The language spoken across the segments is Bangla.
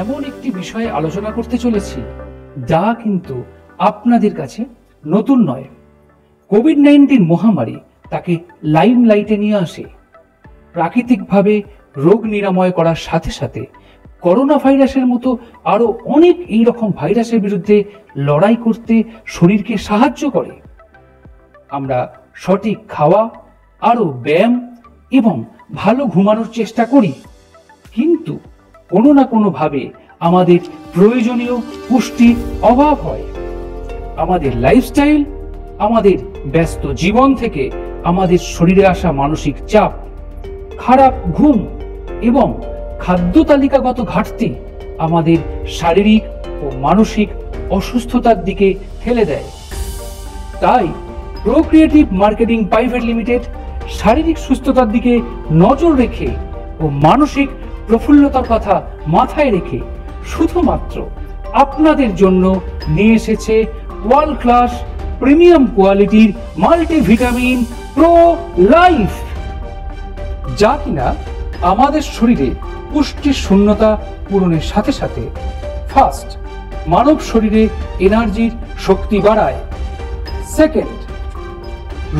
এমন একটি বিষয়ে আলোচনা করতে চলেছি যা কিন্তু আপনাদের কাছে নতুন নয়। কোভিড-19 মহামারী তাকে লাইমলাইটে নিয়ে আসে। প্রাকৃতিকভাবে রোগ নিরাময় করার সাথে সাথে করোনা ভাইরাসের মতো আরো অনেক এই রকম ভাইরাসের বিরুদ্ধে লড়াই করতে শরীরকে সাহায্য করে। আমরা সঠিক খাওয়া, আরো ব্যায়াম এবং ভালো ঘুমানোর চেষ্টা করি, কিন্তু কোনো না কোনো ভাবে আমাদের প্রয়োজনীয় পুষ্টির অভাব হয়। আমাদের লাইফস্টাইল, আমাদের ব্যস্ত জীবন থেকে আমাদের শরীরে আসা মানসিক চাপ, খারাপ ঘুম এবং খাদ্য তালিকাগত ঘাটতি আমাদের শারীরিক ও মানসিক অসুস্থতার দিকে ঠেলে দেয়। তাই প্রোক্রিয়েটিভ মার্কেটিং প্রাইভেট লিমিটেড শারীরিক সুস্থতার দিকে নজর রেখে ও মানসিক প্রফুল্লতার কথা মাথায় রেখে শুধুমাত্র আপনাদের জন্য নিয়ে এসেছে ওয়ার্ল্ড ক্লাস প্রিমিয়াম কোয়ালিটির মাল্টিভিটামিন প্রো লাইফ, যা কিনা আমাদের শরীরে পুষ্টির শূন্যতা পূরণের সাথে সাথে ফার্স্ট, মানব শরীরে এনার্জির শক্তি বাড়ায়। সেকেন্ড,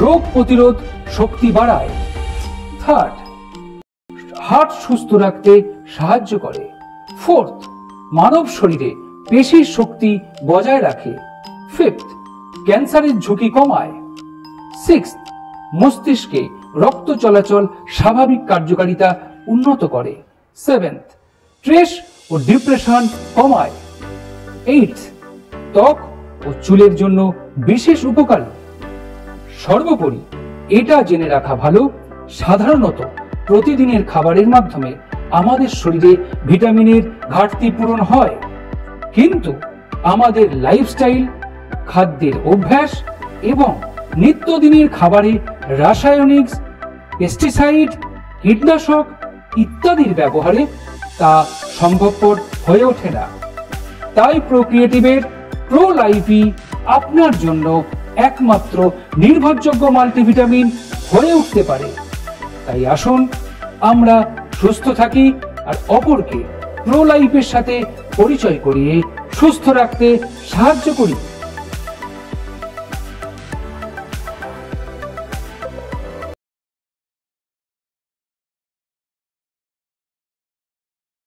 রোগ প্রতিরোধ শক্তি বাড়ায়। থার্ড, হার্ট সুস্থ রাখতে সাহায্য করে। ফোর্থ, মানব শরীরে পেশির শক্তি বজায় রাখে। ফিফথ, ক্যান্সারের ঝুঁকি কমায়। সিক্সথ, মস্তিষ্কে রক্ত চলাচল স্বাভাবিক কার্যকারিতা উন্নত করে। সেভেন্থ, স্ট্রেস ও ডিপ্রেশন কমায়। এইটথ, ত্বক ও চুলের জন্য বিশেষ উপকারী। সর্বোপরি এটা জেনে রাখা ভালো, সাধারণত প্রতিদিনের খাবারের মাধ্যমে আমাদের শরীরে ভিটামিনের ঘাটতি পূরণ হয়, কিন্তু আমাদের লাইফস্টাইল, খাদ্যের অভ্যাস এবং নিত্যদিনের খাবারে রাসায়নিক, পেস্টিসাইড, কীটনাশক ইত্যাদির ব্যবহারে তা সম্ভবপর হয়ে ওঠে না। তাই প্রোক্রিয়েটিভের প্রো লাইফই আপনার জন্য একমাত্র নির্ভরযোগ্য মাল্টিভিটামিন হয়ে উঠতে পারে। তাই আসুন আমরা সুস্থ থাকি আর অপরকে প্রো লাইফের সাথে পরিচয় করিয়ে সুস্থ রাখতে সাহায্য করি।